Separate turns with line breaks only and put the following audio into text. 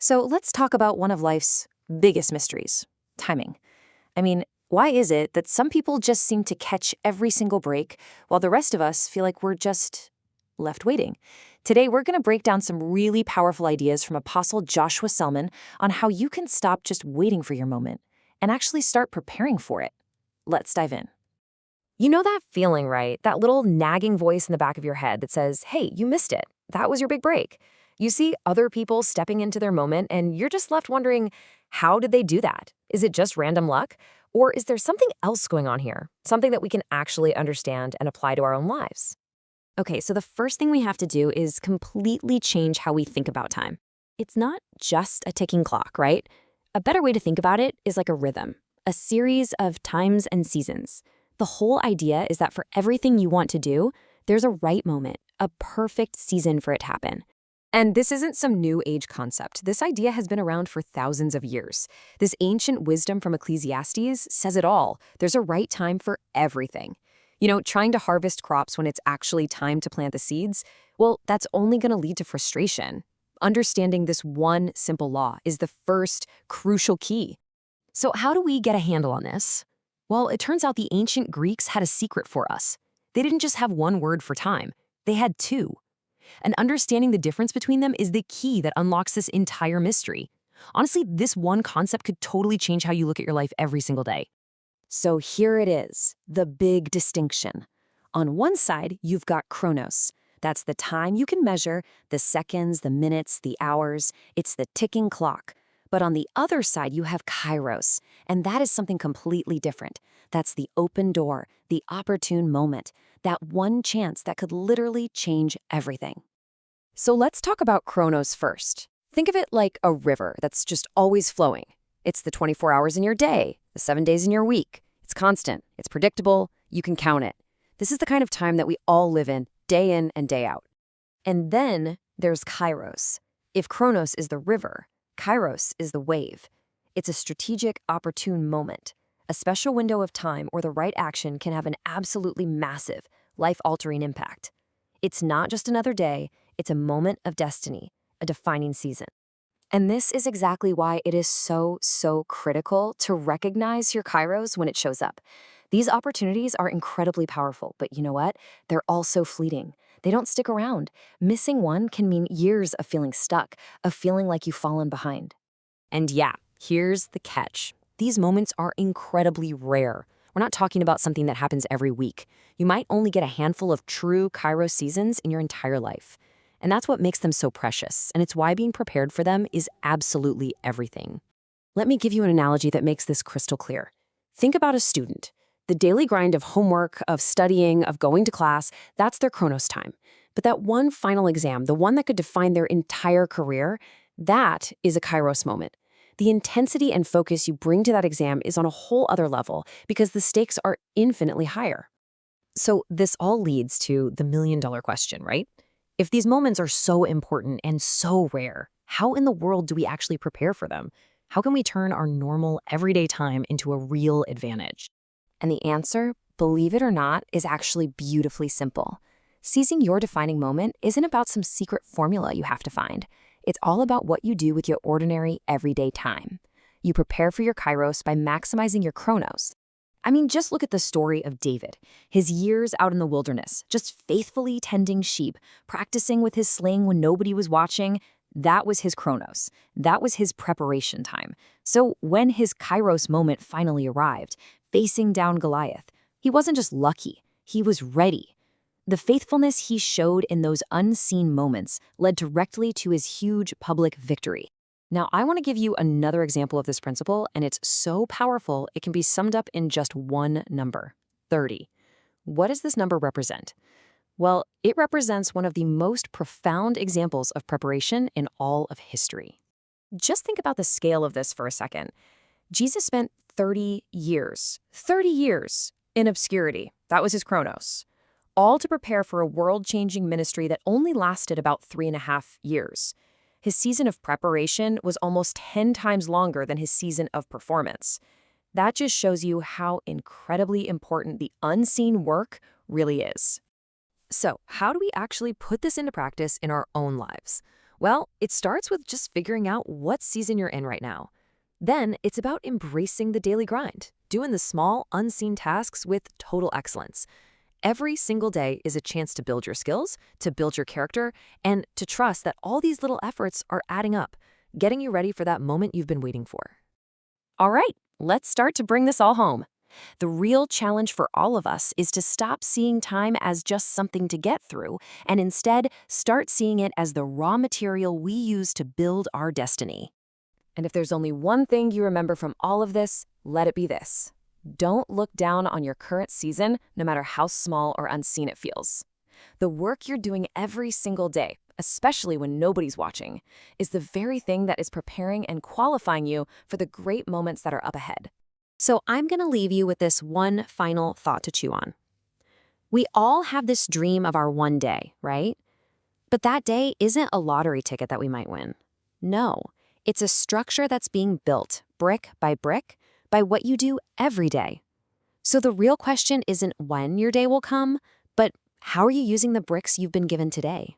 So let's talk about one of life's biggest mysteries, timing. I mean, why is it that some people just seem to catch every single break while the rest of us feel like we're just left waiting? Today, we're going to break down some really powerful ideas from Apostle Joshua Selman on how you can stop just waiting for your moment and actually start preparing for it. Let's dive in. You know that feeling, right? That little nagging voice in the back of your head that says, hey, you missed it. That was your big break. You see other people stepping into their moment, and you're just left wondering, how did they do that? Is it just random luck? Or is there something else going on here? Something that we can actually understand and apply to our own lives? Okay, so the first thing we have to do is completely change how we think about time. It's not just a ticking clock, right? A better way to think about it is like a rhythm, a series of times and seasons. The whole idea is that for everything you want to do, there's a right moment, a perfect season for it to happen. And this isn't some new age concept. This idea has been around for thousands of years. This ancient wisdom from Ecclesiastes says it all. There's a right time for everything. You know, trying to harvest crops when it's actually time to plant the seeds, well, that's only going to lead to frustration. Understanding this one simple law is the first crucial key. So how do we get a handle on this? Well, it turns out the ancient Greeks had a secret for us. They didn't just have one word for time. They had two. And understanding the difference between them is the key that unlocks this entire mystery. Honestly, this one concept could totally change how you look at your life every single day. So here it is, the big distinction. On one side, you've got chronos. That's the time you can measure, the seconds, the minutes, the hours. It's the ticking clock. But on the other side, you have kairos, and that is something completely different. That's the open door, the opportune moment, that one chance that could literally change everything. So let's talk about chronos first. Think of it like a river that's just always flowing. It's the 24 hours in your day, the 7 days in your week. It's constant, it's predictable, you can count it. This is the kind of time that we all live in and day out. And then there's kairos. If chronos is the river, kairos is the wave. It's a strategic, opportune moment. A special window of time or the right action can have an absolutely massive, life-altering impact. It's not just another day, it's a moment of destiny, a defining season. And this is exactly why it is so critical to recognize your kairos when it shows up. These opportunities are incredibly powerful, but you know what? They're also fleeting. They don't stick around. Missing one can mean years of feeling stuck, of feeling like you've fallen behind. And yeah, here's the catch. These moments are incredibly rare. We're not talking about something that happens every week. You might only get a handful of true kairos seasons in your entire life. And that's what makes them so precious, and it's why being prepared for them is absolutely everything. Let me give you an analogy that makes this crystal clear. Think about a student. The daily grind of homework, of studying, of going to class, that's their chronos time. But that one final exam, the one that could define their entire career, that is a kairos moment. The intensity and focus you bring to that exam is on a whole other level because the stakes are infinitely higher. So this all leads to the million-dollar question, right? If these moments are so important and so rare, how in the world do we actually prepare for them? How can we turn our normal, everyday time into a real advantage? And the answer, believe it or not, is actually beautifully simple. Seizing your defining moment isn't about some secret formula you have to find. It's all about what you do with your ordinary, everyday time. You prepare for your kairos by maximizing your chronos. I mean, just look at the story of David. His years out in the wilderness, just faithfully tending sheep, practicing with his sling when nobody was watching, that was his chronos. That was his preparation time. So when his kairos moment finally arrived, facing down Goliath, he wasn't just lucky, he was ready. The faithfulness he showed in those unseen moments led directly to his huge public victory. Now, I want to give you another example of this principle, and it's so powerful it can be summed up in just one number, 30. What does this number represent? Well, it represents one of the most profound examples of preparation in all of history. Just think about the scale of this for a second. Jesus spent 30 years in obscurity. That was his chronos. All to prepare for a world-changing ministry that only lasted about 3.5 years. His season of preparation was almost 10 times longer than his season of performance. That just shows you how incredibly important the unseen work really is. So, how do we actually put this into practice in our own lives?
Well, it starts with just figuring out what season you're in right now. Then it's about embracing the daily grind, doing the small, unseen tasks with total excellence. Every single day is a chance to build your skills, to build your character, and to trust that all these little efforts are adding up, getting you ready for that moment you've been waiting for.
All right, let's start to bring this all home. The real challenge for all of us is to stop seeing time as just something to get through and instead start seeing it as the raw material we use to build our destiny. And if there's only one thing you remember from all of this, let it be this. Don't look down on your current season, no matter how small or unseen it feels. The work you're doing every single day, especially when nobody's watching, is the very thing that is preparing and qualifying you for the great moments that are up ahead. So I'm going to leave you with this one final thought to chew on. We all have this dream of our one day, right? But that day isn't a lottery ticket that we might win. No, it's a structure that's being built brick by what you do every day. So the real question isn't when your day will come, but how are you using the bricks you've been given today?